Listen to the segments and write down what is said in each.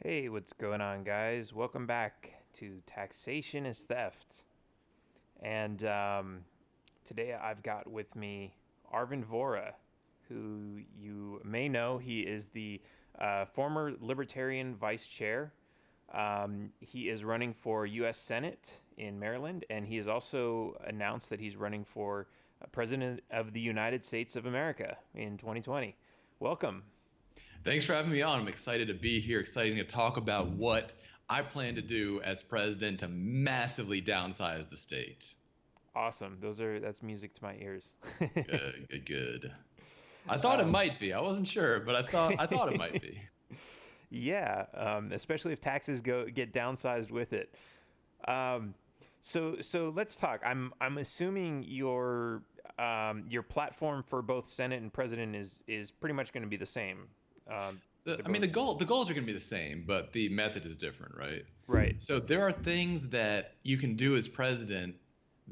Hey, what's going on, guys? Welcome back to Taxation is Theft. And today I've got with me Arvin Vohra, who you may know. He is the former Libertarian vice chair. He is running for U.S. Senate in Maryland, and he has also announced that he's running for President of the United States of America in 2020. Welcome. Thanks for having me on. I'm excited to be here, excited to talk about what I plan to do as president to massively downsize the state. Awesome. That's music to my ears. Good, good, good. I thought it um, might be. I wasn't sure, but I thought it might be. yeah, especially if taxes get downsized with it. Um, so let's talk. I'm assuming your platform for both Senate and President is pretty much going to be the same. They're I mean, both the goals are going to be the same, but the method is different, right? right. So there are things that you can do as president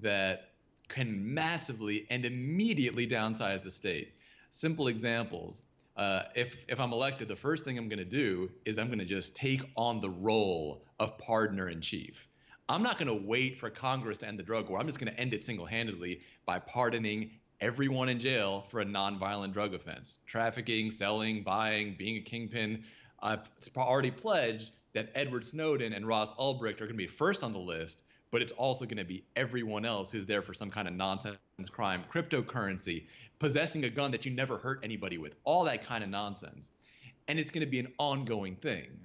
that can massively and immediately downsize the state. Simple examples. If I'm elected, the first thing I'm going to do is I'm going to just take on the role of partner in chief. I'm not going to wait for Congress to end the drug war. I'm just going to end it single-handedly by pardoning everyone in jail for a nonviolent drug offense: trafficking, selling, buying, being a kingpin. I've already pledged that Edward Snowden and Ross Ulbricht are going to be first on the list, but it's also going to be everyone else who's there for some kind of nonsense crime, cryptocurrency, possessing a gun that you never hurt anybody with, all that kind of nonsense. And it's going to be an ongoing thing.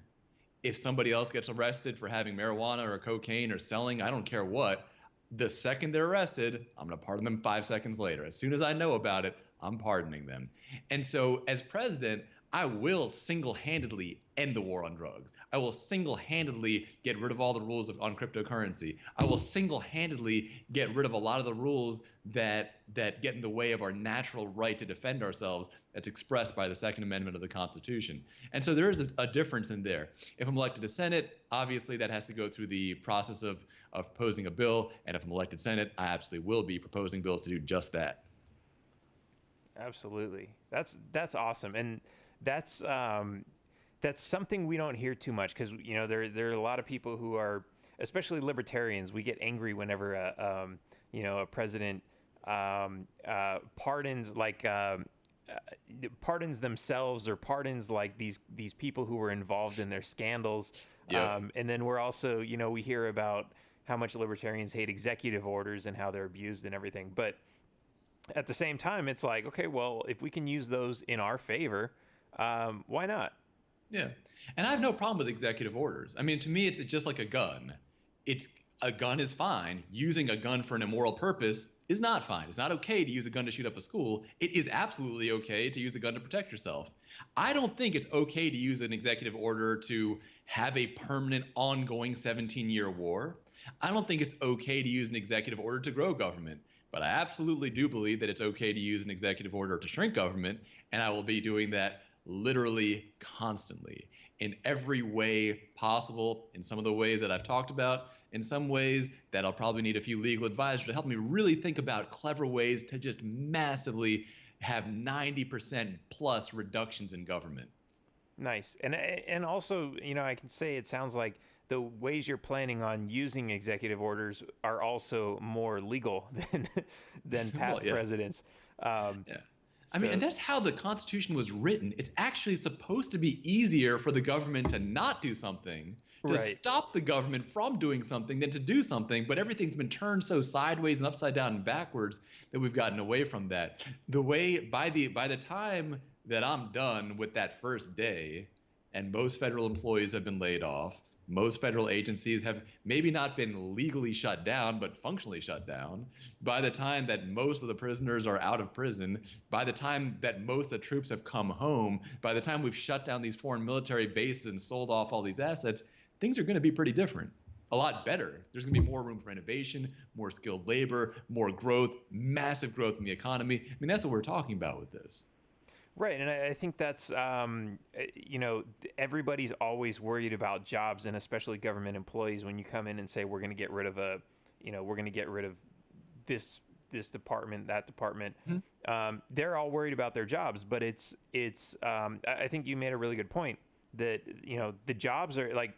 If somebody else gets arrested for having marijuana or cocaine or selling, I don't care what, the second they're arrested, I'm going to pardon them 5 seconds later. As soon as I know about it, I'm pardoning them. And so, as president, I will single handedly end the war on drugs. I will single handedly get rid of all the rules on cryptocurrency. I will single handedly get rid of a lot of the rules that get in the way of our natural right to defend ourselves that's expressed by the Second Amendment of the Constitution. And so there is a difference in there. If I'm elected to Senate, obviously that has to go through the process of proposing a bill. And if I'm elected Senate, I absolutely will be proposing bills to do just that. Absolutely. That's awesome, and that's um, that's something we don't hear too much because there are a lot of people who are, especially libertarians. We get angry whenever a president pardons pardons themselves or pardons like these people who were involved in their scandals. Yep. And then we're also we hear about how much libertarians hate executive orders and how they're abused and everything, but at the same time, it's like, okay, well, if we can use those in our favor, why not? Yeah. And I have no problem with executive orders. I mean, to me, it's just like a gun. It's A gun is fine. Using a gun for an immoral purpose is not fine. It's not okay to use a gun to shoot up a school. It is absolutely okay to use a gun to protect yourself. I don't think it's okay to use an executive order to have a permanent, ongoing 17-year war. I don't think it's okay to use an executive order to grow government. But I absolutely do believe that it's okay to use an executive order to shrink government, and I will be doing that literally constantly in every way possible, in some of the ways that I've talked about, in some ways that I'll probably need a few legal advisors to help me really think about clever ways to just massively have 90% plus reductions in government. Nice. And also, I can say it sounds like the ways you're planning on using executive orders are also more legal than Well, past yeah. presidents. Um, Yeah. I mean, and so that's how the Constitution was written. It's actually supposed to be easier for the government to not do something, to right. stop the government from doing something than to do something. But everything's been turned so sideways and upside down and backwards that we've gotten away from that. The way by the time that I'm done with that first day, and most federal employees have been laid off, most federal agencies have maybe not been legally shut down, but functionally shut down. By the time that most of the prisoners are out of prison, by the time that most of the troops have come home, by the time we've shut down these foreign military bases and sold off all these assets, things are going to be pretty different. A lot better. There's going to be more room for innovation, more skilled labor, more growth, massive growth in the economy. I mean, that's what we're talking about with this. Right, and I think that's everybody's always worried about jobs, and especially government employees. When you come in and say we're going to get rid of we're going to get rid of this department, that department, they're all worried about their jobs. But I think you made a really good point. that the jobs are like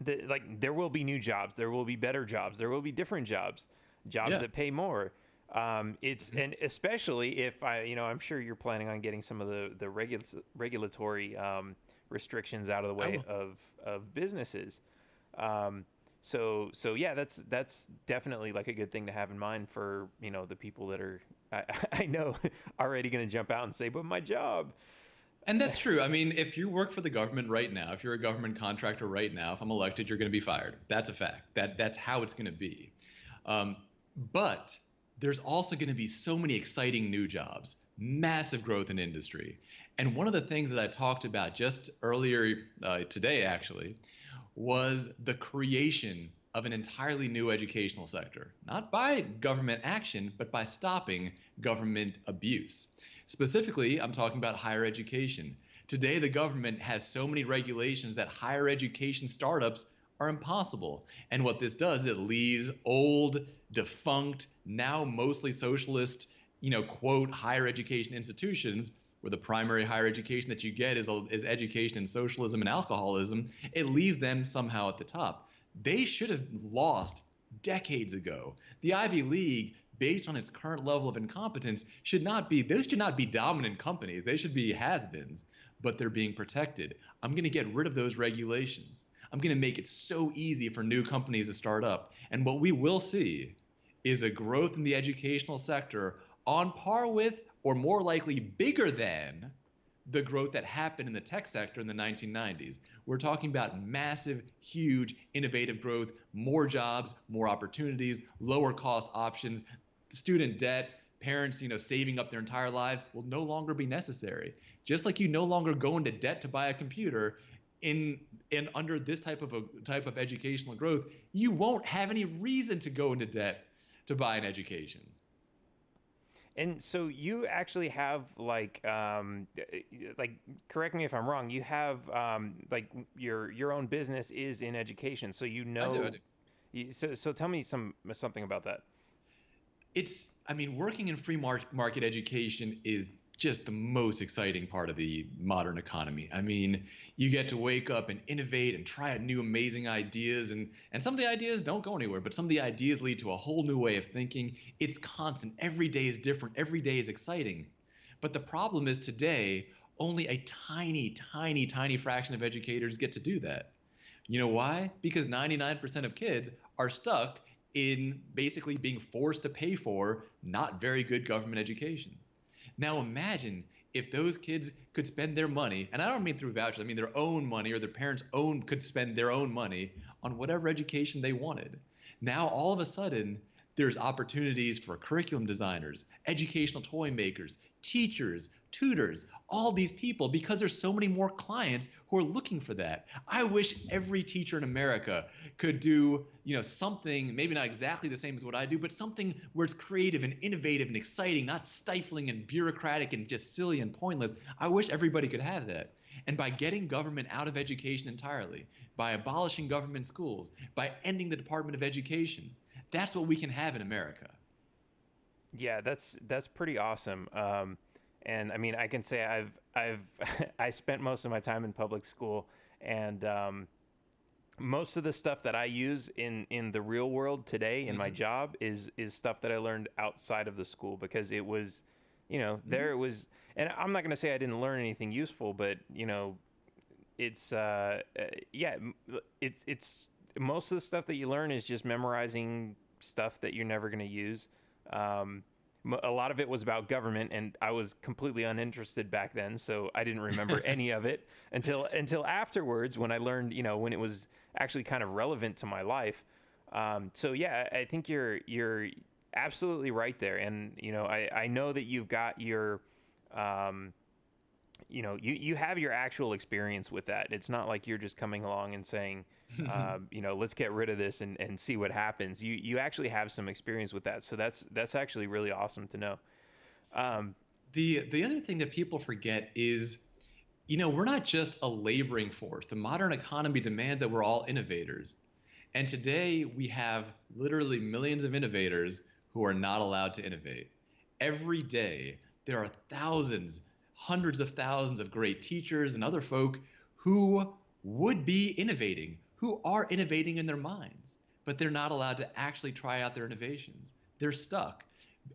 there will be new jobs, there will be better jobs, there will be different jobs Yeah. that pay more. It's Hmm. and especially if I'm sure you're planning on getting some of the regulatory restrictions out of the I way will. of businesses. Um, so yeah, that's definitely like a good thing to have in mind for the people that are I know already going to jump out and say, but my job. And that's true. I mean, if you work for the government right now, if you're a government contractor right now, if I'm elected, you're going to be fired. That's a fact. That's how it's going to be. Um, but there's also going to be so many exciting new jobs, massive growth in industry. And one of the things that I talked about just earlier today, actually, was the creation of an entirely new educational sector, not by government action, but by stopping government abuse. Specifically, I'm talking about higher education. Today, the government has so many regulations that higher education startups are impossible. And what this does, is it leaves old, defunct, now mostly socialist, quote, higher education institutions where the primary higher education that you get is education in socialism and alcoholism. It leaves them somehow at the top. They should have lost decades ago. The Ivy League, based on its current level of incompetence, those should not be dominant companies. They should be has-beens, but they're being protected. I'm going to get rid of those regulations. I'm going to make it so easy for new companies to start up. And what we will see is a growth in the educational sector on par with, or more likely bigger than, the growth that happened in the tech sector in the 1990s. We're talking about massive, huge, innovative growth, more jobs, more opportunities, lower cost options. Student debt, parents, saving up their entire lives will no longer be necessary. Just like you no longer go into debt to buy a computer, in under this type of educational growth, you won't have any reason to go into debt to buy an education. And so you actually have like correct me if I'm wrong. You have like your own business is in education, so I do, I do. So tell me something about that. I mean, working in free market education is just the most exciting part of the modern economy. I mean, you get to wake up and innovate and try out new amazing ideas, and some of the ideas don't go anywhere, but some of the ideas lead to a whole new way of thinking. It's constant. Every day is different. Every day is exciting. But the problem is today, only a tiny, tiny, tiny fraction of educators get to do that. You know why? Because 99% of kids are stuck in basically being forced to pay for not very good government education. Now imagine if those kids could spend their money, and I don't mean through vouchers, I mean their own money, or their parents' own could spend their own money on whatever education they wanted. Now all of a sudden, there's opportunities for curriculum designers, educational toy makers, teachers, tutors, all these people, because there's so many more clients who are looking for that. I wish every teacher in America could do, something maybe not exactly the same as what I do, but something where it's creative and innovative and exciting, not stifling and bureaucratic and just silly and pointless. I wish everybody could have that. And by getting government out of education entirely, by abolishing government schools, by ending the Department of Education, that's what we can have in America. Yeah, that's pretty awesome. And I mean, I can say I've I spent most of my time in public school, and most of the stuff that I use in the real world today in my Hmm. job is stuff that I learned outside of the school, because it was, Hmm. there it was. And I'm not going to say I didn't learn anything useful, but it's yeah, it's most of the stuff that you learn is just memorizing stuff that you're never going to use. Um, a lot of it was about government, and I was completely uninterested back then, so I didn't remember any of it until afterwards, when I learned, when it was actually kind of relevant to my life. So yeah, I think you're absolutely right there, and I know that you've got your um, you have your actual experience with that. It's not like you're just coming along and saying, let's get rid of this and see what happens. You actually have some experience with that, so that's actually really awesome to know. Um, The other thing that people forget is, we're not just a laboring force. The modern economy demands that we're all innovators. And today we have literally millions of innovators who are not allowed to innovate. Every day there are thousands, hundreds of thousands of great teachers and other folk who would be innovating, who are innovating in their minds, but they're not allowed to actually try out their innovations. They're stuck.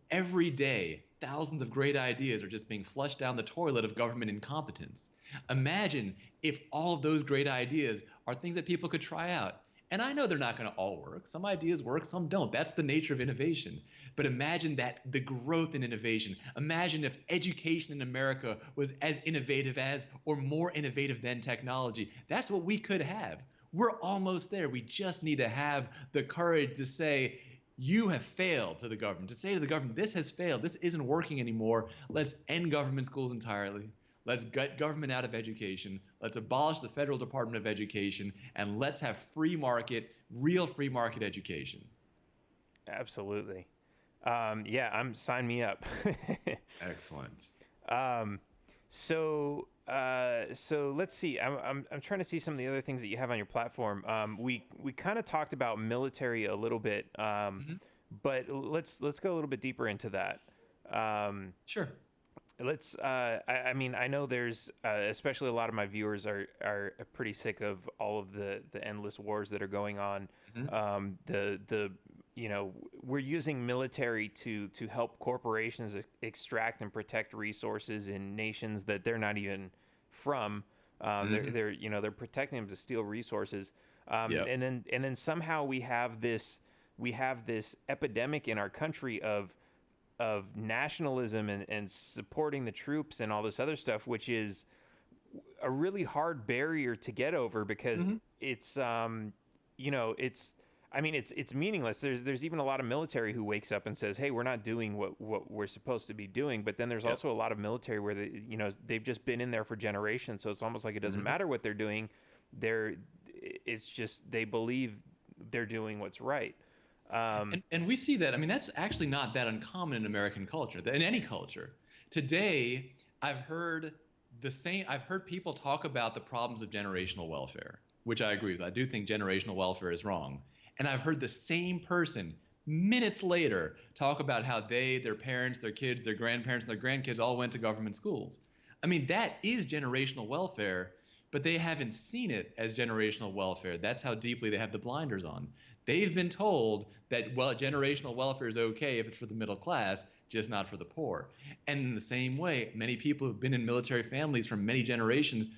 Every day, thousands of great ideas are just being flushed down the toilet of government incompetence. Imagine if all of those great ideas are things that people could try out. And I know they're not going to all work. Some ideas work, some don't. That's the nature of innovation. But imagine that the growth in innovation. Imagine if education in America was as innovative as or more innovative than technology. That's what we could have. We're almost there. We just need to have the courage to say, you have failed to the government, to say to the government, this has failed, this isn't working anymore. Let's end government schools entirely. Let's gut government out of education. Let's abolish the Federal Department of Education, and let's have free market, real free market education. Absolutely. Yeah, sign me up. Excellent. So let's see. I'm trying to see some of the other things that you have on your platform. We kind of talked about military a little bit, but let's go a little bit deeper into that. Sure. Let's. I mean, I know there's especially a lot of my viewers are pretty sick of all of the endless wars that are going on. We're using military to help corporations extract and protect resources in nations that they're not even from. They're protecting them to steal resources. Yep. And then somehow we have this epidemic in our country of nationalism and supporting the troops and all this other stuff, which is a really hard barrier to get over because it's it's meaningless. There's even a lot of military who wakes up and says, hey, we're not doing what we're supposed to be doing. But then there's also a lot of military where they've just been in there for generations. So it's almost like it doesn't matter what they're doing. It's just they believe they're doing what's right. And we see that. I mean, that's actually not that uncommon in American culture, in any culture. Today, I've heard people talk about the problems of generational welfare, which I agree with. I do think generational welfare is wrong. And I've heard the same person minutes later talk about how their parents, their kids, their grandparents, and their grandkids all went to government schools. I mean, that is generational welfare, but they haven't seen it as generational welfare. That's how deeply they have the blinders on. They've been told that, well, generational welfare is okay if it's for the middle class, just not for the poor. And in the same way, many people who've been in military families for many generations,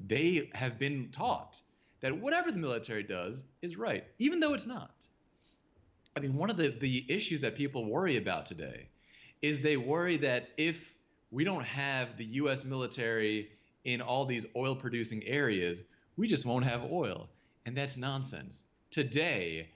they have been taught that whatever the military does is right, even though it's not. I mean, one of the issues that people worry about today is they worry that if we don't have the U.S. military in all these oil-producing areas, we just won't have oil. And that's nonsense. Today,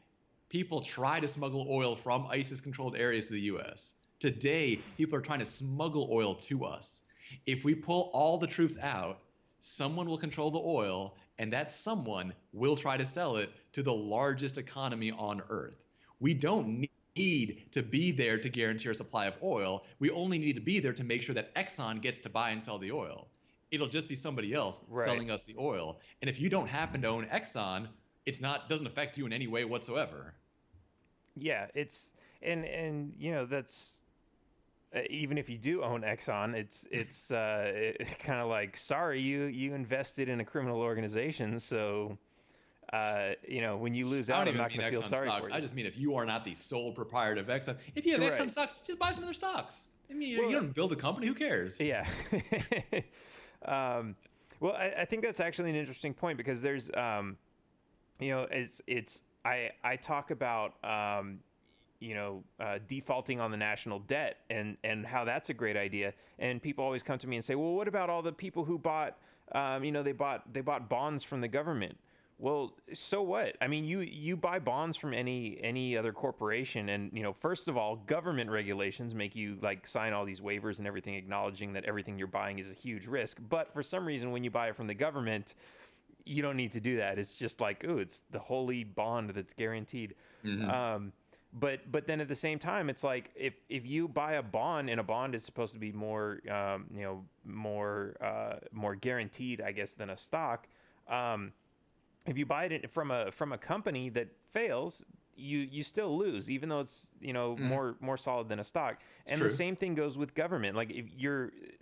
people try to smuggle oil from ISIS-controlled areas to the U.S. Today, people are trying to smuggle oil to us. If we pull all the troops out, someone will control the oil, and that someone will try to sell it to the largest economy on Earth. We don't need to be there to guarantee our supply of oil. We only need to be there to make sure that Exxon gets to buy and sell the oil. It'll just be somebody else selling us the oil. And if you don't happen to own Exxon, doesn't affect you in any way whatsoever. Yeah, and that's even if you do own Exxon, it's kind of like, sorry, you invested in a criminal organization, so when you lose out, I'm not going to feel sorry for you. I just mean if you are not the sole proprietor of Exxon, if you have Exxon stocks, just buy some of their stocks. I mean, you don't build a company, who cares? Yeah. Well, I think that's actually an interesting point because there's I talk about defaulting on the national debt and how that's a great idea, and people always come to me and say, well, what about all the people who bought they bought bonds from the government? Well, so what? I mean, you buy bonds from any other corporation, and first of all, government regulations make you sign all these waivers and everything, acknowledging that everything you're buying is a huge risk. But for some reason, when you buy it from the government, you don't need to do that. It's just it's the holy bond that's guaranteed. But then at the same time, it's like if you buy a bond, and a bond is supposed to be more more guaranteed, I guess, than a stock. If you buy it from a company that fails, you still lose, even though it's more solid than a stock. And the same thing goes with government. Like, if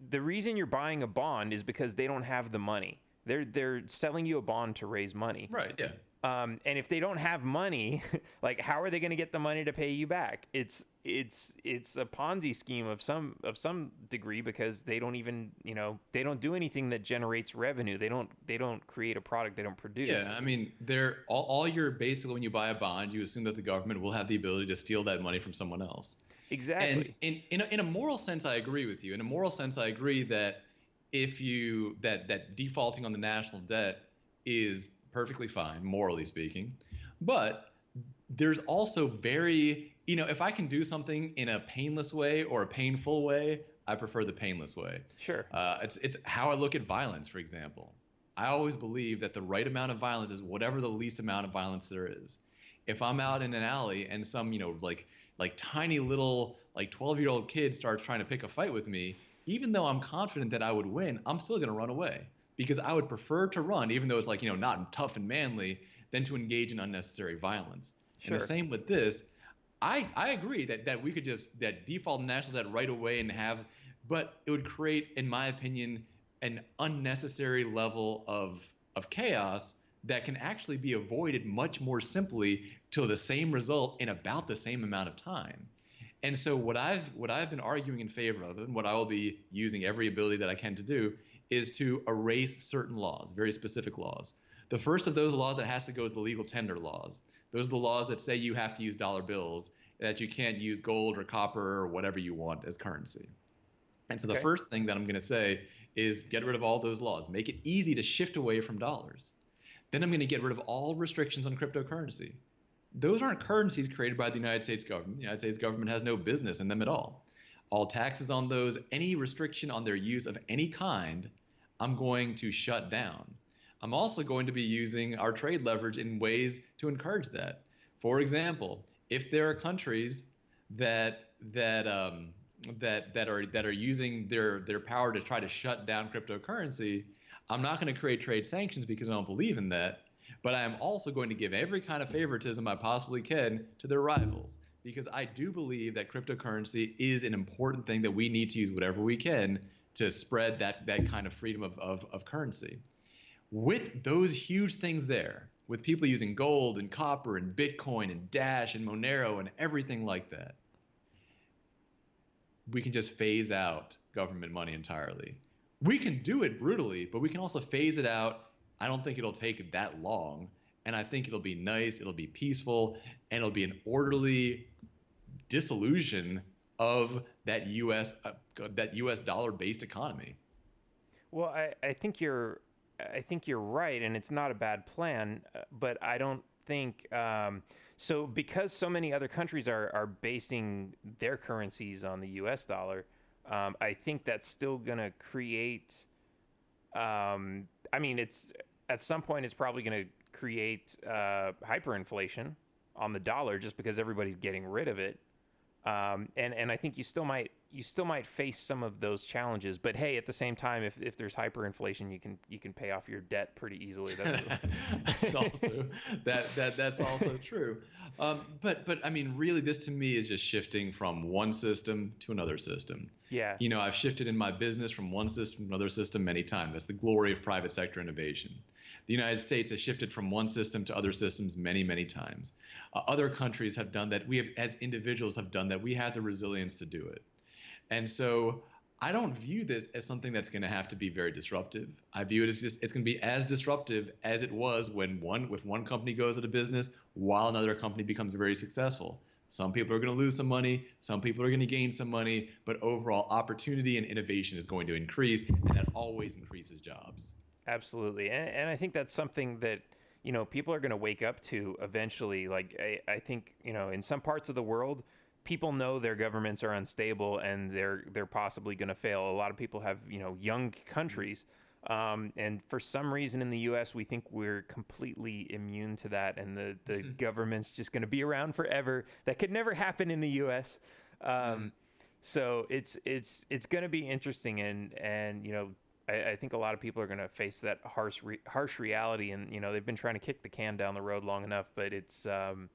the reason you're buying a bond is because they don't have the money. They're selling you a bond to raise money. Right. Yeah. And if they don't have money, like how are they going to get the money to pay you back? It's a Ponzi scheme of some degree, because they don't even, they don't do anything that generates revenue. They don't create a product. They don't produce. Yeah, I mean, they're all you're basically, when you buy a bond, you assume that the government will have the ability to steal that money from someone else. And Exactly. in a moral sense, I agree with you. In a moral sense, I agree that if you that defaulting on the national debt is perfectly fine, morally speaking. But there's also very, if I can do something in a painless way or a painful way, I prefer the painless way. Sure. It's how I look at violence, for example. I always believe that the right amount of violence is whatever the least amount of violence there is. If I'm out in an alley and some, like tiny little like 12-year-old kid starts trying to pick a fight with me, even though I'm confident that I would win, I'm still going to run away, because I would prefer to run, even though it's like, not tough and manly, than to engage in unnecessary violence. And the Sure. same with this. I agree that we could just that default national debt right away and have, but it would create, in my opinion, an unnecessary level of chaos that can actually be avoided much more simply to the same result in about the same amount of time. And so what I've been arguing in favor of, and what I will be using every ability that I can to do, is to erase certain laws, very specific laws. The first of those laws that has to go is the legal tender laws. Those are the laws that say you have to use dollar bills, that you can't use gold or copper or whatever you want as currency. And so the Okay. first thing that I'm going to say is get rid of all those laws. Make it easy to shift away from dollars. Then I'm going to get rid of all restrictions on cryptocurrency. Those aren't currencies created by the United States government. The United States government has no business in them at all. All taxes on those, any restriction on their use of any kind, I'm going to shut down. I'm also going to be using our trade leverage in ways to encourage that. For example, if there are countries that are using their power to try to shut down cryptocurrency, I'm not going to create trade sanctions because I don't believe in that. But I am also going to give every kind of favoritism I possibly can to their rivals, because I do believe that cryptocurrency is an important thing that we need to use whatever we can to spread that kind of freedom of currency. With those huge things there, with people using gold and copper and Bitcoin and Dash and Monero and everything like that, we can just phase out government money entirely. We can do it brutally, but we can also phase it out. I don't think it'll take that long. And I think it'll be nice, it'll be peaceful, and it'll be an orderly dissolution of that US dollar-based economy. Well, I think you're right, and it's not a bad plan. But I don't think so, because so many other countries are basing their currencies on the U.S. dollar. I think that's still gonna create. I mean, it's at some point it's probably gonna create hyperinflation on the dollar, just because everybody's getting rid of it. And I think you still might face some of those challenges. But hey, at the same time, if there's hyperinflation, you can pay off your debt pretty easily. That's That's also that's also true. But I mean, really, this to me is just shifting from one system to another system. yeah, I've shifted in my business from one system to another system many times. That's the glory of private sector innovation. The United States has shifted from one system to other systems many, many times. Other countries have done that. We have, as individuals, have done that. We have the resilience to do it. And so I don't view this as something that's going to have to be very disruptive. I view it as just it's going to be as disruptive as it was when one company goes out of business while another company becomes very successful. Some people are going to lose some money, some people are going to gain some money, but overall opportunity and innovation is going to increase, and that always increases jobs. absolutely. And I think that's something that people are going to wake up to eventually. Like I think in some parts of the world, people know their governments are unstable and they're possibly going to fail. A lot of people have young countries, and for some reason in the U.S. we think we're completely immune to that, and the government's just going to be around forever. That could never happen in the U.S. Mm. So it's going to be interesting, and I think a lot of people are going to face that harsh reality, and they've been trying to kick the can down the road long enough, but it's the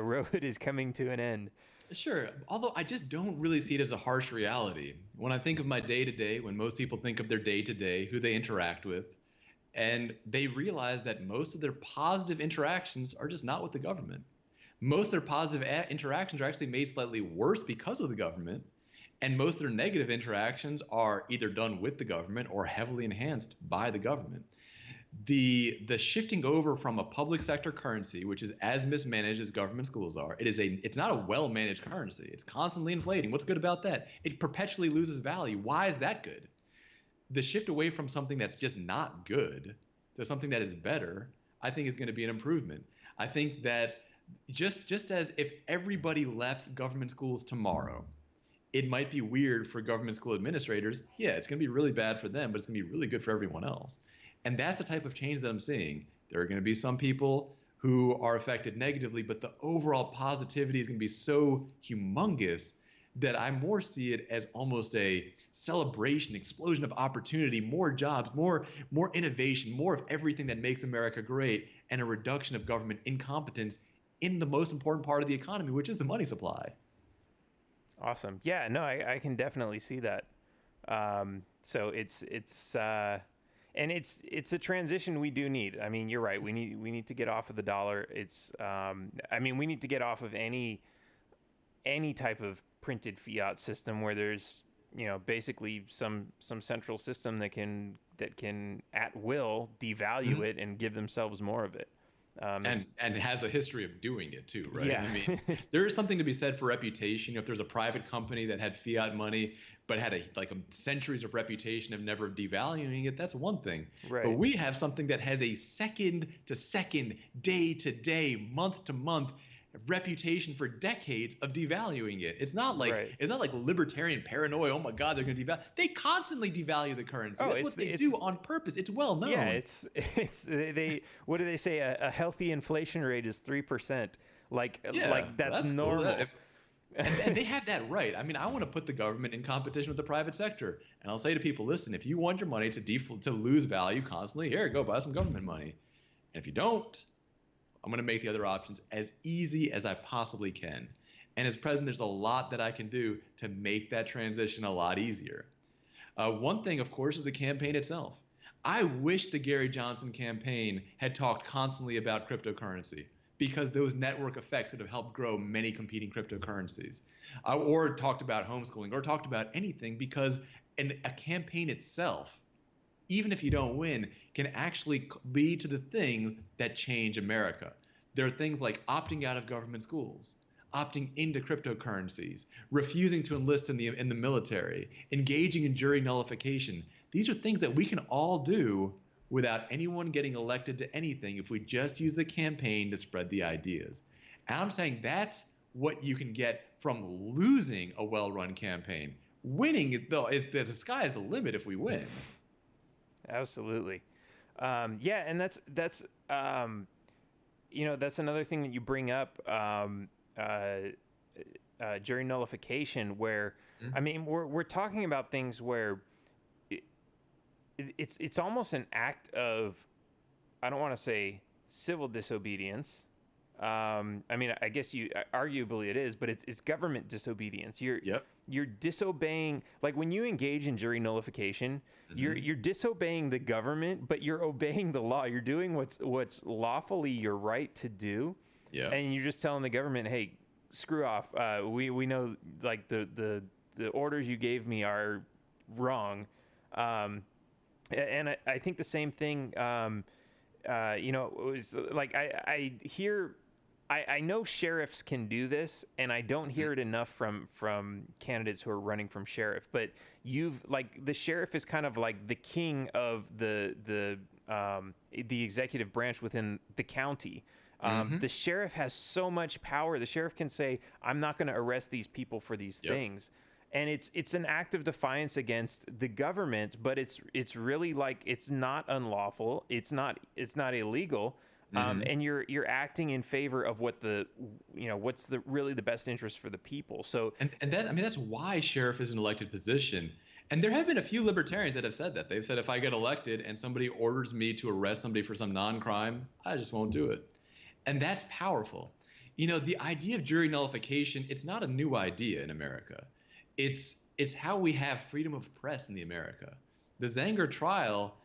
road is coming to an end. Sure. Although I just don't really see it as a harsh reality. When I think of my day to day, when most people think of their day to day, who they interact with, And they realize that most of their positive interactions are just not with the government. Most of their positive interactions are actually made slightly worse because of the government. And most of their negative interactions are either done with the government or heavily enhanced by the government. The shifting over from a public sector currency, which is as mismanaged as government schools are, it's not a well managed currency. It's constantly inflating. What's good about that? It perpetually loses value. Why is that good? The shift away from something that's just not good to something that is better, I think is going to be an improvement. I think that just as if everybody left government schools tomorrow, it might be weird for government school administrators. Yeah, it's going to be really bad for them, but it's going to be really good for everyone else. And that's the type of change that I'm seeing. There are going to be some people who are affected negatively, but the overall positivity is going to be so humongous that I more see it as almost a celebration, explosion of opportunity, more jobs, more innovation, more of everything that makes America great, and a reduction of government incompetence in the most important part of the economy, which is the money supply. Awesome. Yeah, no, I can definitely see that. So and it's a transition we do need. I mean, you're right. We need to get off of the dollar. I mean, we need to get off of any type of printed fiat system where there's, basically some central system that can at will devalue it and give themselves more of it. And has a history of doing it too, right? Yeah. I mean, there is something to be said for reputation. If there's a private company that had fiat money but had a centuries of reputation of never devaluing it, that's one thing. Right. But we have something that has a second to second, day to day, month to month reputation for decades of devaluing it. It's not like libertarian paranoia. Oh my God, they're going to devalue. They constantly devalue the currency. That's what they do on purpose. It's well known. Yeah, they what do they say? A healthy inflation rate is 3%. That's normal. Cool. And they have that right. I mean, I want to put the government in competition with the private sector. And I'll say to people, listen, if you want your money to lose value constantly, here, go buy some government money. And if you don't, I'm going to make the other options as easy as I possibly can. And as president, there's a lot that I can do to make that transition a lot easier. One thing, of course, is the campaign itself. I wish the Gary Johnson campaign had talked constantly about cryptocurrency, because those network effects would have helped grow many competing cryptocurrencies, or talked about homeschooling, or talked about anything, because a campaign itself, even if you don't win, can actually lead to the things that change America. There are things like opting out of government schools, opting into cryptocurrencies, refusing to enlist in the military, engaging in jury nullification. These are things that we can all do without anyone getting elected to anything if we just use the campaign to spread the ideas. And I'm saying that's what you can get from losing a well-run campaign. Winning, though, the sky is the limit if we win. Absolutely. Yeah, and that's that's another thing that you bring up, jury nullification, where I mean we're talking about things where it's almost an act of, I don't want to say civil disobedience. I mean, I guess arguably it is, but it's government disobedience. You're disobeying, like when you engage in jury nullification, you're disobeying the government, but you're obeying the law. You're doing what's lawfully your right to do. Yeah. And you're just telling the government, hey, screw off. We know, like, the orders you gave me are wrong. And I think the same thing, it was like, I know sheriffs can do this, and I don't hear it enough from candidates who are running from sheriff. But the sheriff is kind of like the king of the executive branch within the county. The sheriff has so much power. The sheriff can say, I'm not going to arrest these people for these things. And it's an act of defiance against the government, but it's really, like, it's not unlawful. It's not illegal. And you're acting in favor of what's really the best interest for the people. So and that, I mean, that's why sheriff is an elected position. And there have been a few libertarians that have said that. They've said, if I get elected and somebody orders me to arrest somebody for some non-crime, I just won't do it. And that's powerful. The idea of jury nullification, it's not a new idea in America. It's how we have freedom of press in the America. The Zenger trial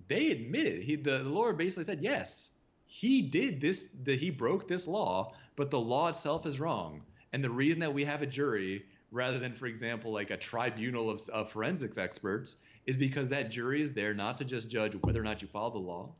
they admitted the lawyer basically said, yes, he did this, that he broke this law, but the law itself is wrong. And the reason that we have a jury rather than, for example, like a tribunal of forensics experts is because that jury is there not to just judge whether or not you follow the law,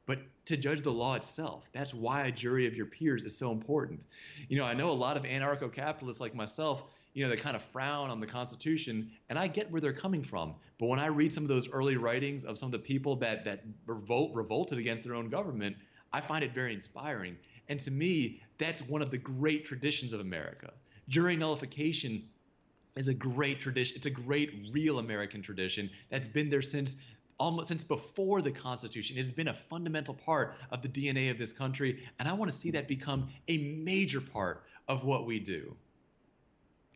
but to judge the law itself. That's why a jury of your peers is so important. I know a lot of anarcho-capitalists like myself, they kind of frown on the Constitution, and I get where they're coming from. But when I read some of those early writings of some of the people that revolted against their own government, I find it very inspiring. And to me, that's one of the great traditions of America. Jury nullification is a great tradition. It's a great real American tradition that's been there since before the Constitution. It has been a fundamental part of the DNA of this country, and I want to see that become a major part of what we do.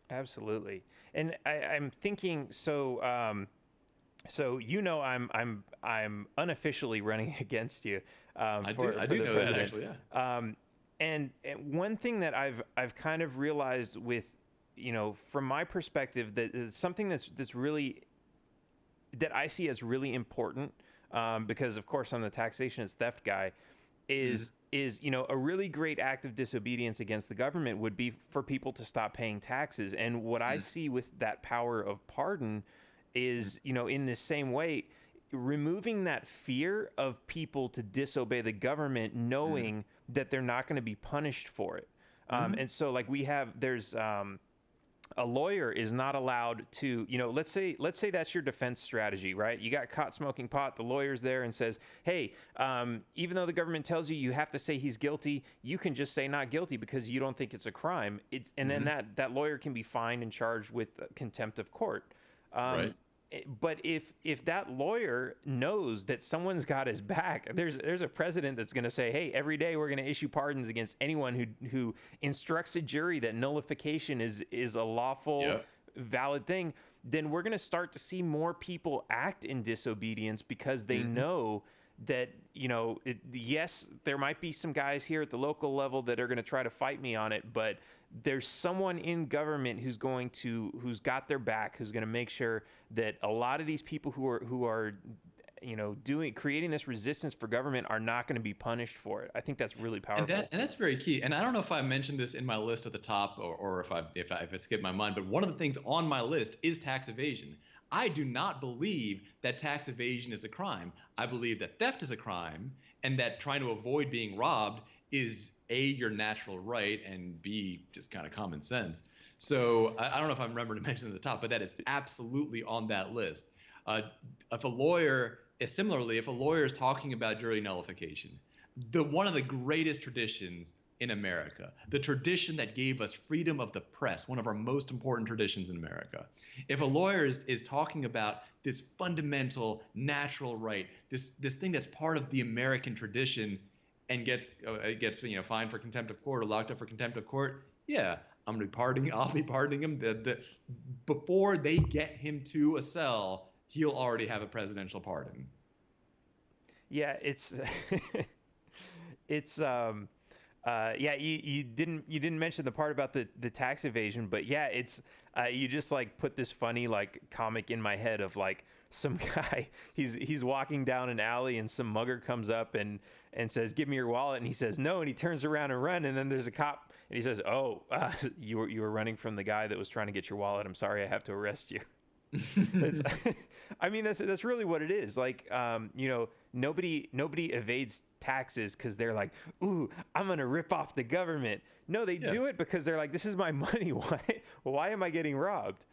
Absolutely. And I'm thinking, so I'm unofficially running against you I for do the know that, president. actually, yeah. And one thing that I've kind of realized with, from my perspective, that is something that's really, that I see as really important, because of course I'm the taxation is theft guy, is a really great act of disobedience against the government would be for people to stop paying taxes. And what I see with that power of pardon is, in the same way, removing that fear of people to disobey the government, knowing that they're not going to be punished for it. And so, like, there's a lawyer is not allowed to, let's say that's your defense strategy, right? You got caught smoking pot. The lawyer's there and says, hey, even though the government tells you have to say he's guilty, you can just say not guilty because you don't think it's a crime. And then that lawyer can be fined and charged with contempt of court. Right. But if that lawyer knows that someone's got his back, there's a president that's going to say, hey, every day we're going to issue pardons against anyone who instructs a jury that nullification is a lawful, valid thing. Then we're going to start to see more people act in disobedience because they know that, yes, there might be some guys here at the local level that are going to try to fight me on it, but there's someone in government who's got their back, who's going to make sure that a lot of these people who are creating this resistance for government are not going to be punished for it. I think that's really powerful. And that's very key. And I don't know if I mentioned this in my list at the top or if I skipped my mind, but one of the things on my list is tax evasion. I do not believe that tax evasion is a crime. I believe that theft is a crime, and that trying to avoid being robbed is A, your natural right, and B, just kind of common sense. So I don't know if I remember to mention at the top, but that is absolutely on that list. If a lawyer is talking about jury nullification, one of the greatest traditions in America, the tradition that gave us freedom of the press, one of our most important traditions in America. If a lawyer is talking about this fundamental natural right, this thing that's part of the American tradition, and gets fined for contempt of court or locked up for contempt of court, yeah, I'll be pardoning him. Before they get him to a cell, he'll already have a presidential pardon. Yeah, it's you didn't mention the part about the tax evasion, but yeah, it's you just like put this funny like comic in my head of like some guy, he's walking down an alley and some mugger comes up and says, give me your wallet, and he says no, and he turns around and run, and then there's a cop and he says, oh, you were running from the guy that was trying to get your wallet, I'm sorry, I have to arrest you. I mean, that's really what it is. Like, nobody evades taxes because they're like, ooh, I'm gonna rip off the government. No, they do it because they're like, this is my money. Why am I getting robbed?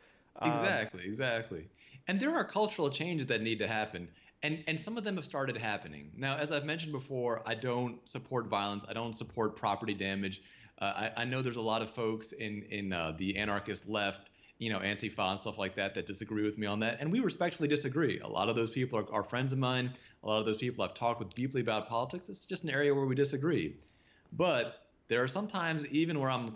Exactly. And there are cultural changes that need to happen. And some of them have started happening. Now, as I've mentioned before, I don't support violence. I don't support property damage. I know there's a lot of folks in the anarchist left, Antifa and stuff like that disagree with me on that. And we respectfully disagree. A lot of those people are friends of mine. A lot of those people I've talked with deeply about politics. It's just an area where we disagree. But there are some times even where I'm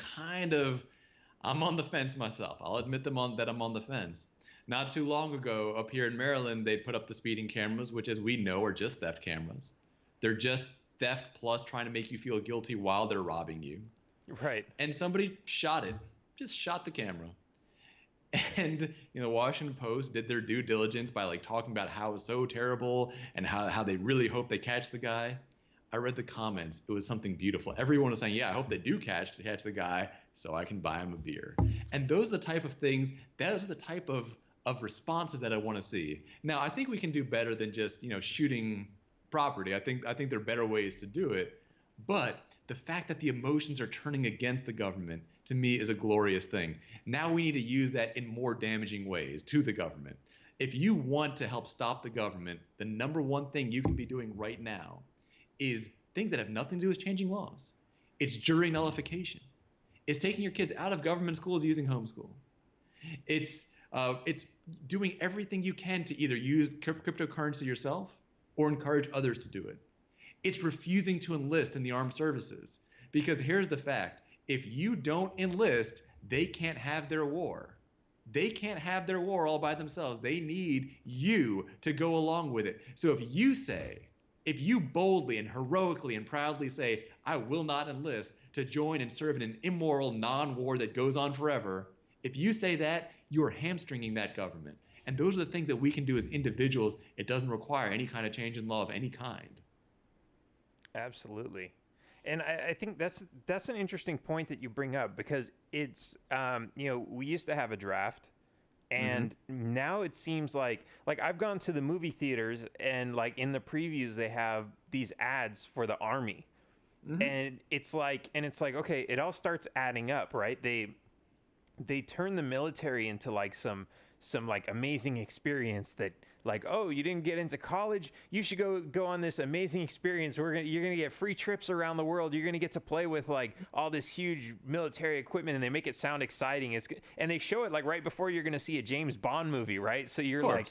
on the fence myself. I'll admit that I'm on the fence. Not too long ago, up here in Maryland, they put up the speeding cameras, which, as we know, are just theft cameras. They're just theft plus trying to make you feel guilty while they're robbing you. Right. And somebody just shot the camera. And the Washington Post did their due diligence by like talking about how it's so terrible and how they really hope they catch the guy. I read the comments. It was something beautiful. Everyone was saying, "Yeah, I hope they do catch the guy, so I can buy him a beer." And those are the type of things. Those are the type of responses that I want to see. Now, I think we can do better than just shooting property. I think there are better ways to do it. But the fact that the emotions are turning against the government, to me, is a glorious thing. Now we need to use that in more damaging ways to the government. If you want to help stop the government, the number one thing you can be doing right now is things that have nothing to do with changing laws. It's jury nullification. It's taking your kids out of government schools using homeschool. It's doing everything you can to either use cryptocurrency yourself or encourage others to do it. It's refusing to enlist in the armed services. Because here's the fact. If you don't enlist, they can't have their war. They can't have their war all by themselves. They need you to go along with it. So if you boldly and heroically and proudly say, I will not enlist to join and serve in an immoral non-war that goes on forever, if you say that, you are hamstringing that government. And those are the things that we can do as individuals. It doesn't require any kind of change in law of any kind. Absolutely. And I think that's an interesting point that you bring up, because it's we used to have a draft, and now it seems like I've gone to the movie theaters, and like in the previews they have these ads for the army. And it's like okay, it all starts adding up, right? They turn the military into like some like amazing experience that, like, oh, you didn't get into college, you should go on this amazing experience. You're gonna get free trips around the world. You're gonna get to play with like all this huge military equipment, and they make it sound exciting. And they show it like right before you're gonna see a James Bond movie, right? So you're like,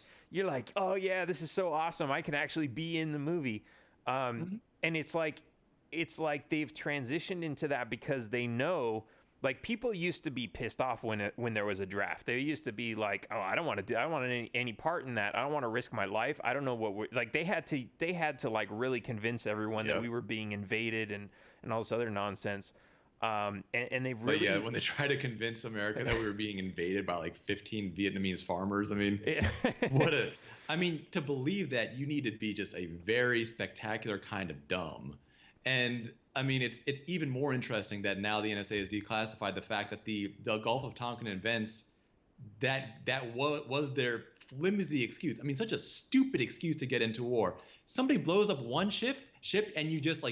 oh yeah, this is so awesome. I can actually be in the movie. And it's like they've transitioned into that because they know. Like, people used to be pissed off when there was a draft. They used to be like, "Oh, I don't want any part in that. I don't want to risk my life. I don't know what we're like." They had to like really convince everyone that we were being invaded and all this other nonsense. And they've really. But yeah, when they try to convince America that we were being invaded by like 15 Vietnamese farmers, I mean, to believe that, you need to be just a very spectacular kind of dumb. And I mean, it's even more interesting that now the NSA has declassified the fact that the Gulf of Tonkin events, that was their flimsy excuse. I mean, such a stupid excuse to get into war. Somebody blows up one ship and you just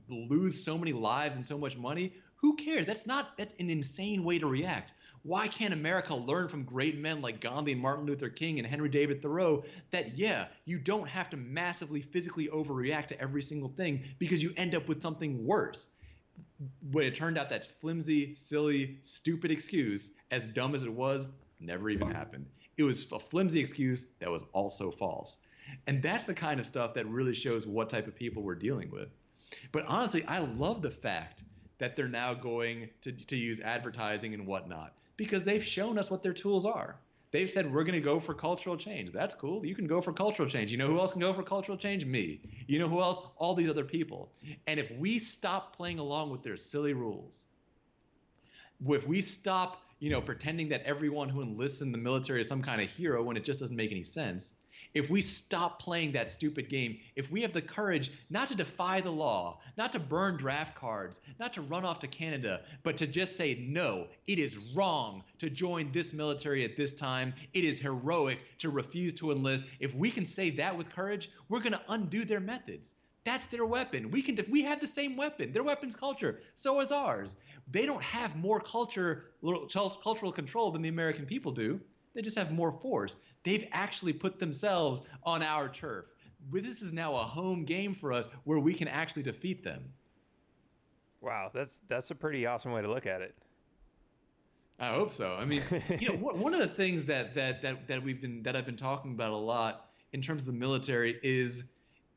lose so many lives and so much money. Who cares? That's an insane way to react. Why can't America learn from great men like Gandhi and Martin Luther King and Henry David Thoreau that, yeah, you don't have to massively physically overreact to every single thing because you end up with something worse? When it turned out that flimsy, silly, stupid excuse, as dumb as it was, never even happened. It was a flimsy excuse that was also false. And that's the kind of stuff that really shows what type of people we're dealing with. But honestly, I love the fact that they're now going to use advertising and whatnot, because they've shown us what their tools are. They've said, we're going to go for cultural change. That's cool. You can go for cultural change. You know who else can go for cultural change? Me. You know who else? All these other people. And if we stop playing along with their silly rules, if we stop, pretending that everyone who enlists in the military is some kind of hero when it just doesn't make any sense, if we stop playing that stupid game, if we have the courage not to defy the law, not to burn draft cards, not to run off to Canada, but to just say, no, it is wrong to join this military at this time. It is heroic to refuse to enlist. If we can say that with courage, we're going to undo their methods. That's their weapon. We have the same weapon. Their weapon's culture. So is ours. They don't have more cultural control than the American people do. They just have more force. They've actually put themselves on our turf. This is now a home game for us where we can actually defeat them. Wow, that's a pretty awesome way to look at it. I hope so. I mean, one of the things that I've been talking about a lot in terms of the military is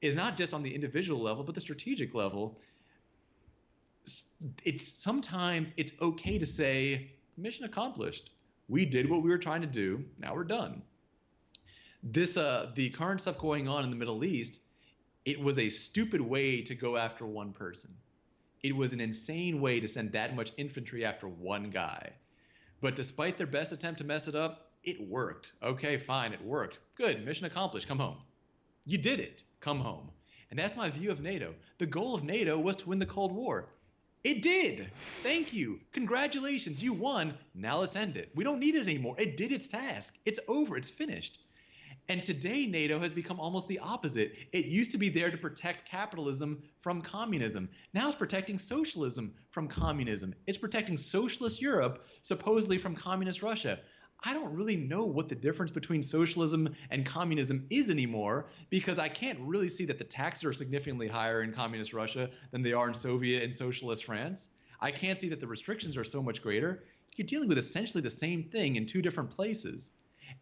not just on the individual level, but the strategic level. Sometimes it's okay to say, mission accomplished. We did what we were trying to do. Now we're done. The current stuff going on in the Middle East, it was a stupid way to go after one person. It was an insane way to send that much infantry after one guy. But despite their best attempt to mess it up, it worked. Okay, fine, it worked. Good, mission accomplished, come home. You did it, come home. And that's my view of NATO. The goal of NATO was to win the Cold War. It did. Thank you. Congratulations, you won. Now let's end it. We don't need it anymore. It did its task. It's over, it's finished. And today, NATO has become almost the opposite. It used to be there to protect capitalism from communism. Now it's protecting socialism from communism. It's protecting socialist Europe, supposedly from communist Russia. I don't really know what the difference between socialism and communism is anymore, because I can't really see that the taxes are significantly higher in communist Russia than they are in Soviet and socialist France. I can't see that the restrictions are so much greater. You're dealing with essentially the same thing in two different places.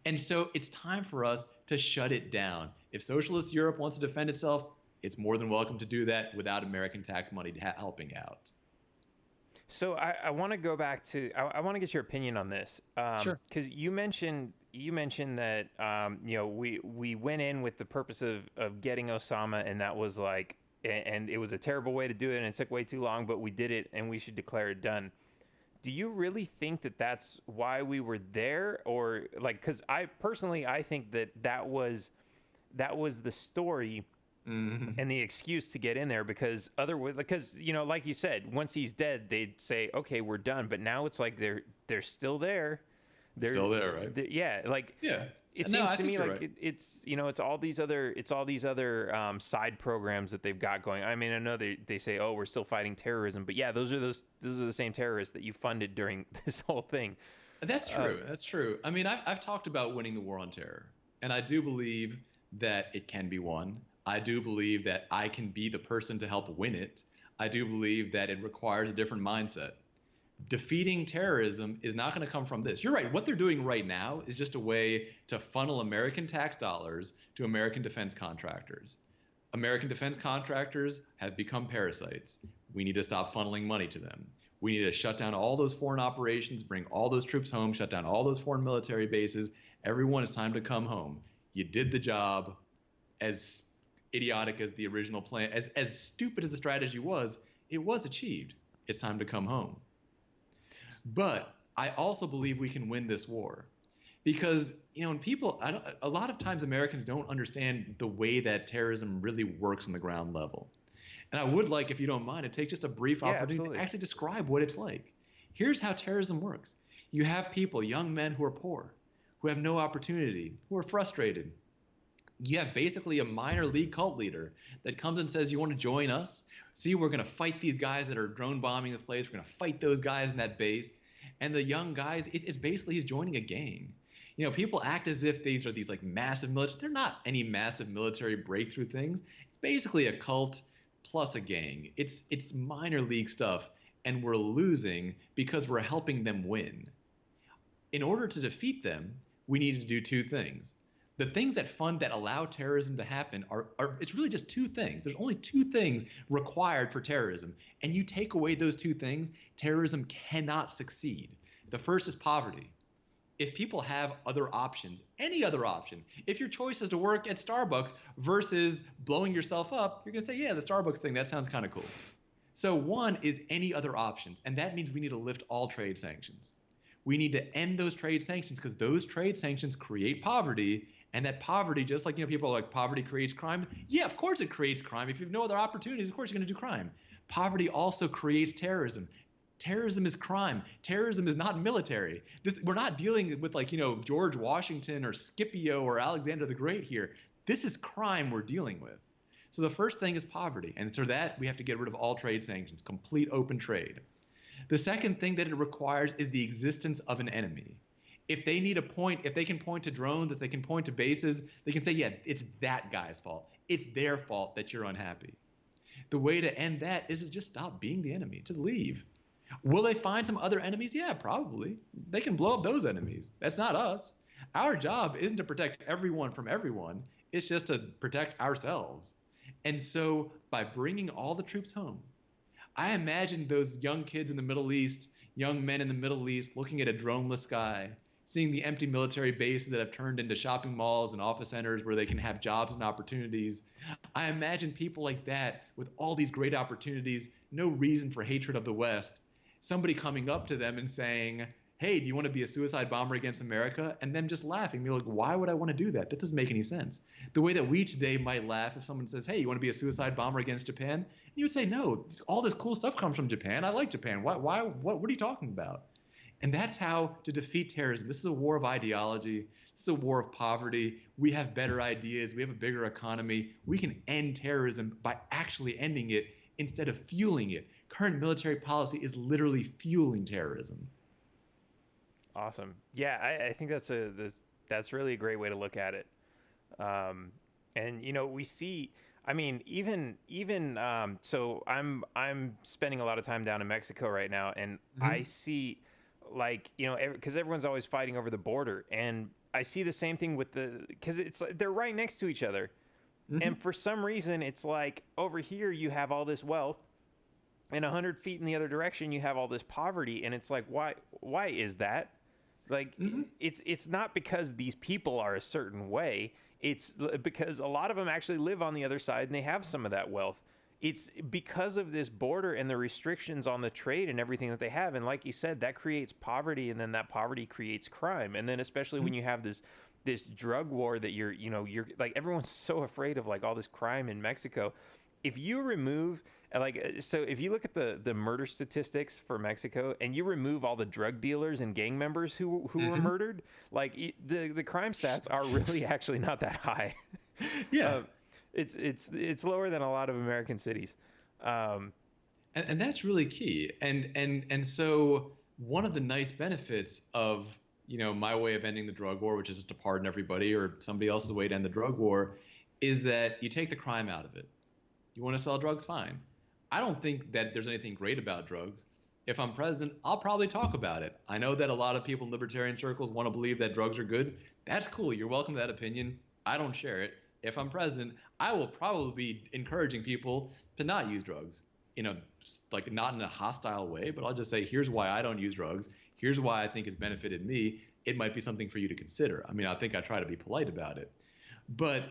And so it's time for us to shut it down. If socialist Europe wants to defend itself, it's more than welcome to do that without American tax money helping out. So I want to go back to I want to get your opinion on this, Sure. because you mentioned that we went in with the purpose of getting Osama, and that was like, and it was a terrible way to do it, and it took way too long, but we did it, and we should declare it done. Do you really think that that's why we were there, or like? Because I think that was the story. Mm-hmm. And the excuse to get in there, because like you said, once he's dead, they'd say, okay, we're done. But now it's like they're still there. They're still there, right? Yeah, like, yeah. It No, seems to me like right. it's all these other side programs that they've got going. I mean, I know they say, oh, we're still fighting terrorism, but yeah, those are the same terrorists that you funded during this whole thing. That's true. That's true. I mean, I've talked about winning the war on terror, and I do believe that it can be won. I do believe that I can be the person to help win it. I do believe that it requires a different mindset. Defeating terrorism is not going to come from this. You're right. What they're doing right now is just a way to funnel American tax dollars to American defense contractors. American defense contractors have become parasites. We need to stop funneling money to them. We need to shut down all those foreign operations, bring all those troops home, shut down all those foreign military bases. Everyone, it's time to come home. You did the job. As idiotic as the original plan, as stupid as the strategy was, it was achieved. It's time to come home. But I also believe we can win this war, because when people, a lot of times Americans don't understand the way that terrorism really works on the ground level. And I would like, if you don't mind, to take just a brief opportunity absolutely. to actually describe what it's like. Here's how terrorism works. You have people, young men who are poor, who have no opportunity, who are frustrated. You have basically a minor league cult leader that comes and says, you want to join us? See, we're going to fight these guys that are drone bombing this place. We're going to fight those guys in that base. And the young guys, it's basically he's joining a gang. People act as if these are these like massive military. They're not any massive military breakthrough things. It's basically a cult plus a gang. It's minor league stuff. And we're losing because we're helping them win. In order to defeat them, we need to do two things. The things that allow terrorism to happen are it's really just two things. There's only two things required for terrorism. And you take away those two things, terrorism cannot succeed. The first is poverty. If people have other options, any other option, if your choice is to work at Starbucks versus blowing yourself up, you're going to say, yeah, the Starbucks thing, that sounds kind of cool. So one is any other options. And that means we need to lift all trade sanctions. We need to end those trade sanctions, because those trade sanctions create poverty. And that poverty, just like people are like, poverty creates crime. Yeah, of course it creates crime. If you have no other opportunities, of course you're going to do crime. Poverty also creates terrorism. Terrorism is crime. Terrorism is not military. We're not dealing with George Washington or Scipio or Alexander the Great here. This is crime we're dealing with. So the first thing is poverty. And for that, we have to get rid of all trade sanctions, complete open trade. The second thing that it requires is the existence of an enemy. If they need a point, if they can point to drones, if they can point to bases, they can say, yeah, it's that guy's fault. It's their fault that you're unhappy. The way to end that is to just stop being the enemy, to leave. Will they find some other enemies? Yeah, probably. They can blow up those enemies. That's not us. Our job isn't to protect everyone from everyone. It's just to protect ourselves. And so by bringing all the troops home, I imagine those young kids in the Middle East, young men in the Middle East looking at a droneless sky, seeing the empty military bases that have turned into shopping malls and office centers where they can have jobs and opportunities. I imagine people like that with all these great opportunities, no reason for hatred of the West, somebody coming up to them and saying, hey, do you want to be a suicide bomber against America? And them just laughing. They're like, why would I want to do that? That doesn't make any sense. The way that we today might laugh if someone says, hey, you want to be a suicide bomber against Japan? And you would say, no, all this cool stuff comes from Japan. I like Japan. What are you talking about? And that's how to defeat terrorism. This is a war of ideology. This is a war of poverty. We have better ideas. We have a bigger economy. We can end terrorism by actually ending it instead of fueling it. Current military policy is literally fueling terrorism. Awesome. Yeah, I think that's really a great way to look at it. And we see. I mean, so I'm spending a lot of time down in Mexico right now, and Mm-hmm. I see, like, because everyone's always fighting over the border, and I see the same thing with because it's like they're right next to each other, Mm-hmm. and for some reason it's like over here you have all this wealth, and 100 feet in the other direction you have all this poverty, and it's like, why is that? Like, Mm-hmm. it's not because these people are a certain way. It's because a lot of them actually live on the other side and they have some of that wealth. It's because of this border and the restrictions on the trade and everything that they have. And like you said, that creates poverty, and then that poverty creates crime. And then especially when you have this drug war that you're like, everyone's so afraid of, like, all this crime in Mexico. If you remove, so if you look at the murder statistics for Mexico and you remove all the drug dealers and gang members who were Mm-hmm. murdered, like, the crime stats are really actually not that high. Yeah. uh, it's lower than a lot of American cities. um, And that's really key. And so one of the nice benefits of, my way of ending the drug war, which is just to pardon everybody, or somebody else's way to end the drug war, is that you take the crime out of it. You want to sell drugs? Fine. I don't think that there's anything great about drugs. If I'm president, I'll probably talk about it. I know that a lot of people in libertarian circles want to believe that drugs are good. That's cool. You're welcome to that opinion. I don't share it. If I'm president, I will probably be encouraging people to not use drugs. Like, not in a hostile way, but I'll just say, here's why I don't use drugs. Here's why I think it's benefited me. It might be something for you to consider. I mean, I think I try to be polite about it. But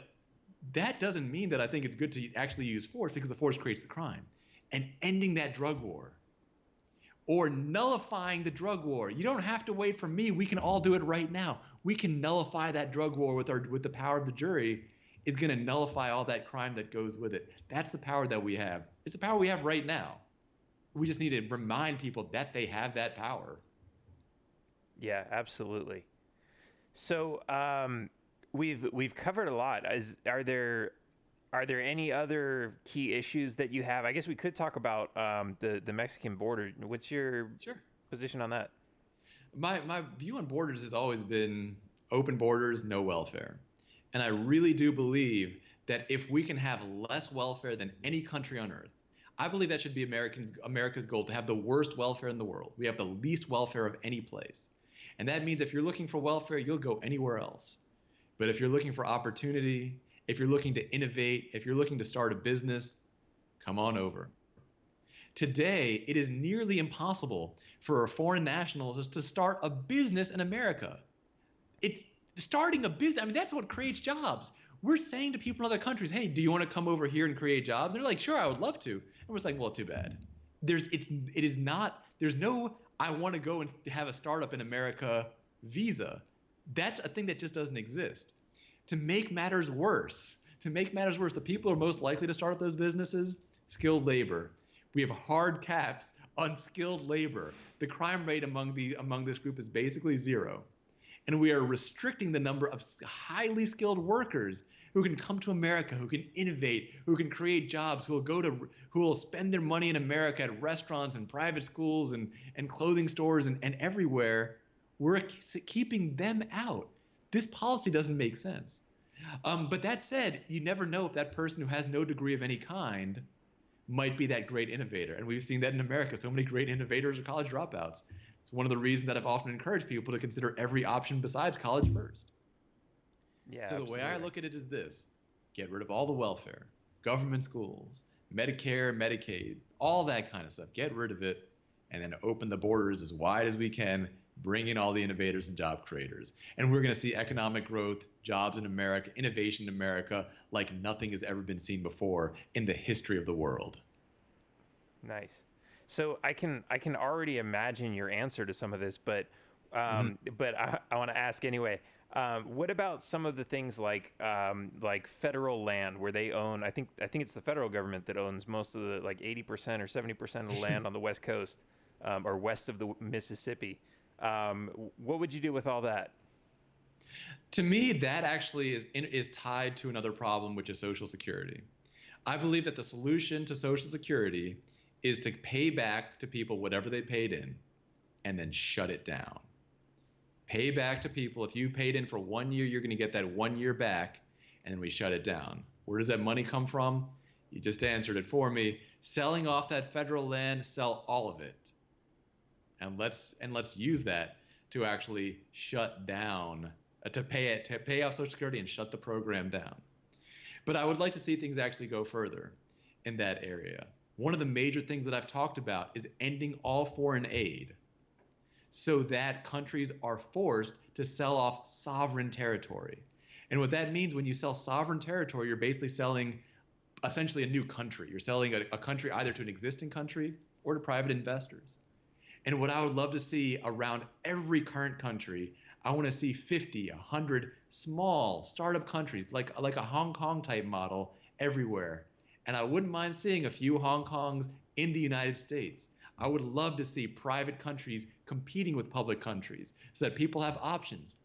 that doesn't mean that I think it's good to actually use force, because the force creates the crime. And ending that drug war, or nullifying the drug war. You don't have to wait for me. We can all do it right now. We can nullify that drug war with the power of the jury. Is going to nullify all that crime that goes with it. That's the power that we have. It's the power we have right now. We just need to remind people that they have that power. yeah, absolutely. So, we've covered a lot. Are there any other key issues that you have? I guess we could talk about the Mexican border. What's your Sure. position on that? My view on borders has always been open borders, no welfare. And I really do believe that if we can have less welfare than any country on earth, I believe that should be America's goal, to have the worst welfare in the world. We have the least welfare of any place. And that means if you're looking for welfare, you'll go anywhere else. But if you're looking for opportunity, if you're looking to innovate, if you're looking to start a business, come on over. Today, it is nearly impossible for a foreign national to start a business in America. It's starting a business. I mean, that's what creates jobs. We're saying to people in other countries, hey, do you want to come over here and create jobs? And they're like, sure, I would love to. And we're just like, well, too bad. There's no, I want to go and have a startup in America visa. That's a thing that just doesn't exist. To make matters worse, the people who are most likely to start up those businesses, skilled labor. We have hard caps on skilled labor. The crime rate among this group is basically zero. And we are restricting the number of highly skilled workers who can come to America, who can innovate, who can create jobs, who will spend their money in America at restaurants and private schools and clothing stores and everywhere. We're keeping them out. This policy doesn't make sense. But that said, you never know if that person who has no degree of any kind might be that great innovator. And we've seen that in America. So many great innovators are college dropouts. It's one of the reasons that I've often encouraged people to consider every option besides college first. Yeah, So the way I absolutely. look at it is this: get rid of all the welfare, government schools, Medicare, Medicaid, all that kind of stuff. Get rid of it, and then open the borders as wide as we can, bring in all the innovators and job creators. And we're going to see economic growth, jobs in America, innovation in America like nothing has ever been seen before in the history of the world. Nice. So I can already imagine your answer to some of this, but Mhm. But I want to ask anyway. What about some of the things like federal land where they own? I think it's the federal government that owns most of the like 80% or 70% of the land on the West Coast, or west of the Mississippi. What would you do with all that? To me, that actually is tied to another problem, which is Social Security. I believe that the solution to Social Security is to pay back to people whatever they paid in and then shut it down. Pay back to people. If you paid in for 1 year, you're going to get that 1 year back, and then we shut it down. Where does that money come from? You just answered it for me. Selling off that federal land, sell all of it, and let's use that to actually shut down, to pay off Social Security and shut the program down. But I would like to see things actually go further in that area. One of the major things that I've talked about is ending all foreign aid so that countries are forced to sell off sovereign territory. And what that means, when you sell sovereign territory, you're basically selling essentially a new country. You're selling a country either to an existing country or to private investors. And what I would love to see around every current country, I want to see 50, 100 small startup countries, like a Hong Kong type model everywhere. And I wouldn't mind seeing a few Hong Kongs in the United States. I would love to see private countries competing with public countries so that people have options.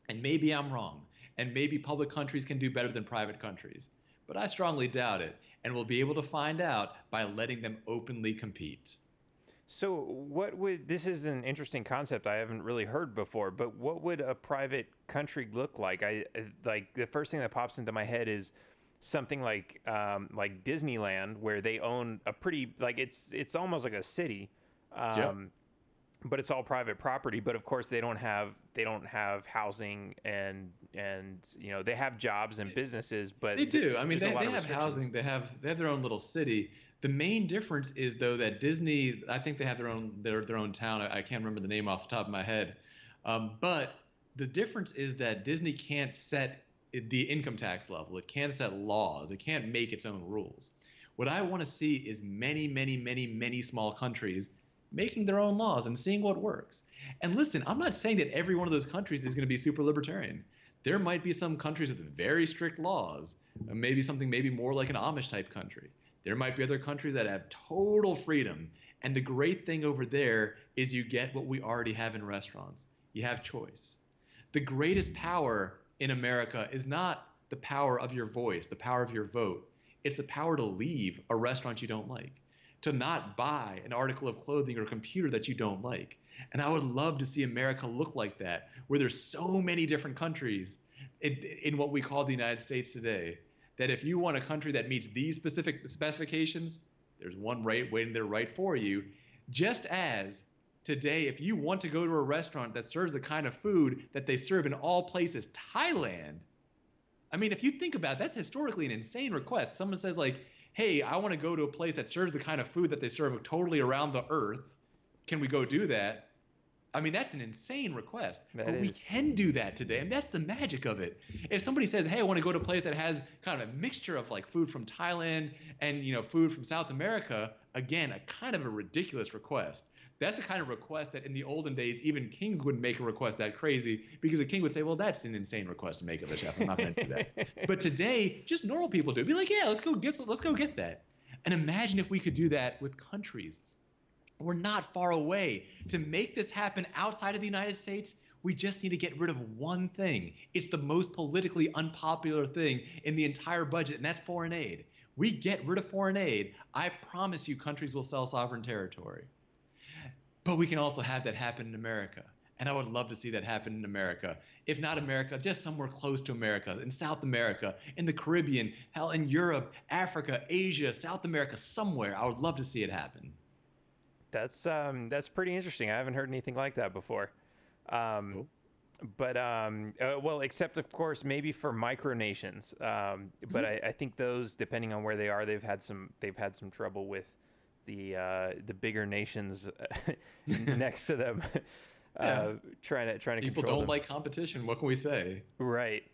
And maybe I'm wrong. And maybe public countries can do better than private countries. But I strongly doubt it. And we'll be able to find out by letting them openly compete. So, this is an interesting concept I haven't really heard before, but what would a private country look like? Like the first thing that pops into my head is something like Disneyland, where they own a pretty, like, it's almost like a city, Yep. um, but it's all private property. But of course, they don't have housing, and they have jobs and businesses, but They do. I mean, there's a lot they of have restrictions. housing. They have their own little city. The main difference is though that Disney, I think they have their own town. I can't remember the name off the top of my head. But the difference is that Disney can't set the income tax level. It can't set laws. It can't make its own rules. What I want to see is many, many, many, many small countries making their own laws and seeing what works. And listen, I'm not saying that every one of those countries is going to be super libertarian. There might be some countries with very strict laws, maybe something maybe more like an Amish type country. There might be other countries that have total freedom. And the great thing over there is you get what we already have in restaurants. You have choice. The greatest power in America is not the power of your voice, the power of your vote. It's the power to leave a restaurant you don't like, to not buy an article of clothing or computer that you don't like. And I would love to see America look like that, where there's so many different countries in what we call the United States today, that if you want a country that meets these specific specifications, there's one right waiting there right for you. Just as today, if you want to go to a restaurant that serves the kind of food that they serve in all places, Thailand. I mean, if you think about it, that's historically an insane request. Someone says like, hey, I want to go to a place that serves the kind of food that they serve totally around the earth. Can we go do that? I mean, that's an insane request, That but we is. can do that today, and that's the magic of it. If somebody says, "Hey, I want to go to a place that has kind of a mixture of like food from Thailand and food from South America," again, a kind of a ridiculous request. That's the kind of request that in the olden days, even kings wouldn't make a request that crazy because a king would say, "Well, that's an insane request to make of a chef. I'm not going to do that." But today, just normal people do. Be like, "Yeah, let's go get that." And imagine if we could do that with countries. We're not far away. To make this happen outside of the United States, we just need to get rid of one thing. It's the most politically unpopular thing in the entire budget, and that's foreign aid. We get rid of foreign aid, I promise you countries will sell sovereign territory. But we can also have that happen in America. And I would love to see that happen in America. If not America, just somewhere close to America, in South America, in the Caribbean, hell, in Europe, Africa, Asia, South America, somewhere. I would love to see it happen. That's pretty interesting. I haven't heard anything like that before. Um, Cool. but well, except of course maybe for micronations. But I think those, depending on where they are, they've had some trouble with the bigger nations next to them, Yeah. trying to People control don't them. like competition. What can we say? Right.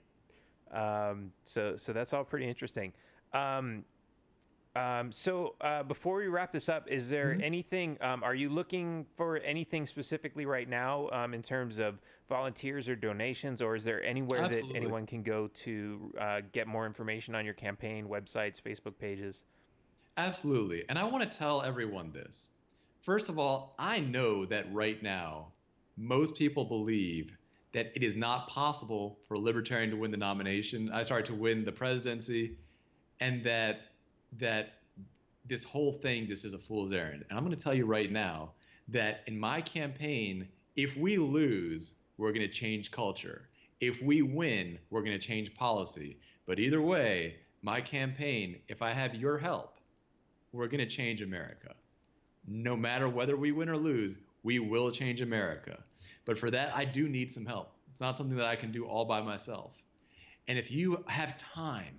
So that's all pretty interesting. Um, Before we wrap this up, is there Mhm. anything, are you looking for anything specifically right now in terms of volunteers or donations, or is there anywhere that Absolutely. anyone can go to get more information on your campaign, websites, Facebook pages? Absolutely. And I want to tell everyone this. First of all, I know that right now, most people believe that it is not possible for a libertarian to win the nomination, to win the presidency, and that this whole thing just is a fool's errand. And I'm going to tell you right now that in my campaign, if we lose, we're going to change culture. If we win, we're going to change policy. But either way, my campaign, if I have your help, we're going to change America. No matter whether we win or lose, we will change America. But for that, I do need some help. It's not something that I can do all by myself. And if you have time,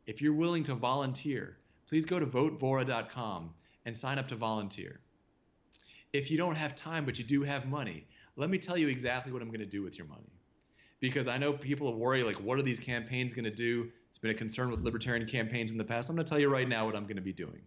if you're willing to volunteer, please go to voteVora.com and sign up to volunteer. If you don't have time, but you do have money, let me tell you exactly what I'm going to do with your money. Because I know people worry, like, what are these campaigns going to do? It's been a concern with libertarian campaigns in the past. I'm going to tell you right now what I'm going to be doing.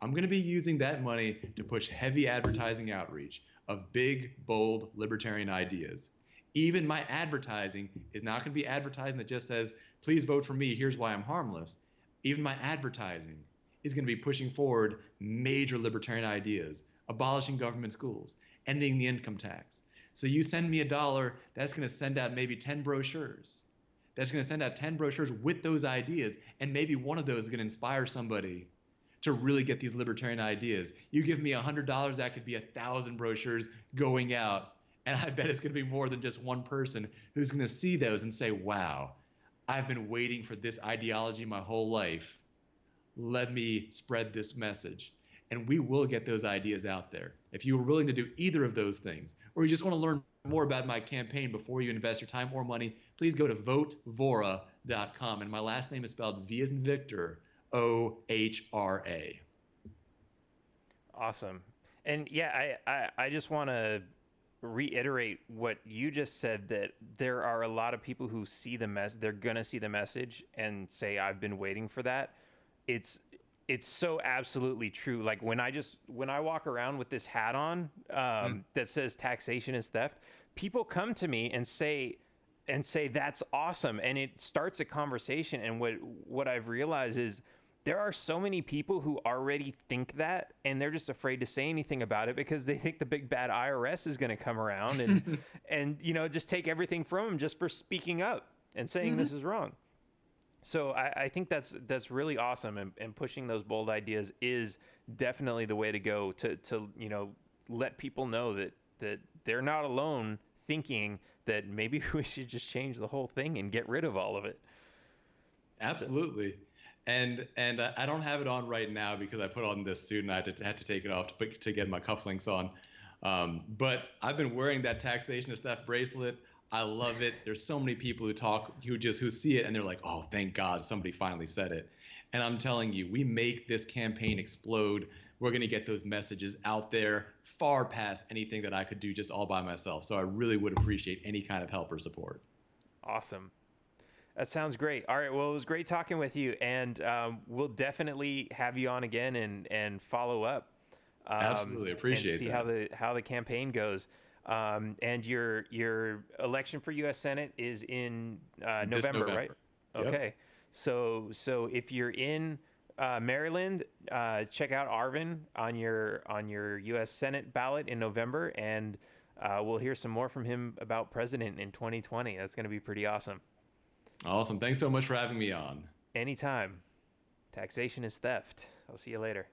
I'm going to be using that money to push heavy advertising outreach of big, bold libertarian ideas. Even my advertising is not going to be advertising that just says, please vote for me, here's why I'm harmless. Even my advertising is going to be pushing forward major libertarian ideas, abolishing government schools, ending the income tax. So you send me $1, that's going to send out maybe 10 brochures. That's going to send out 10 brochures with those ideas, and maybe one of those is going to inspire somebody to really get these libertarian ideas. You give me $100, that could be 1,000 brochures going out, and I bet it's going to be more than just one person who's going to see those and say, wow, I've been waiting for this ideology my whole life. Let me spread this message. And we will get those ideas out there. If you are willing to do either of those things, or you just want to learn more about my campaign before you invest your time or money, please go to votevora.com. And my last name is spelled V as in Victor, OHRA. Awesome. And yeah, I just want to reiterate what you just said, that there are a lot of people who see the they're going to see the message and say, I've been waiting for that. It's it's so absolutely true. Like when I walk around with this hat on that says taxation is theft, people come to me and say that's awesome, and it starts a conversation. And what I've realized is there are so many people who already think that, and they're just afraid to say anything about it because they think the big bad IRS is going to come around and and just take everything from them just for speaking up and saying this is wrong. So I think that's really awesome, and pushing those bold ideas is definitely the way to go to let people know that they're not alone thinking that maybe we should just change the whole thing and get rid of all of it. So, Absolutely. And I don't have it on right now because I put on this suit and I had to take it off to get my cufflinks on. But I've been wearing that taxation of theft bracelet. I love it. There's so many people who see it and they're like, oh, thank God somebody finally said it. And I'm telling you, we make this campaign explode. We're going to get those messages out there far past anything that I could do just all by myself. So I really would appreciate any kind of help or support. awesome. That sounds great. All right. Well, it was great talking with you, and we'll definitely have you on again and follow up Absolutely and appreciate see that. how the campaign goes. And your election for U.S. Senate is in This November, right? November. Yep. Okay. So if you're in Maryland, check out Arvin on your U.S. Senate ballot in November, and we'll hear some more from him about president in 2020. That's going to be pretty awesome. Awesome. Thanks so much for having me on. Anytime. Taxation is theft. I'll see you later.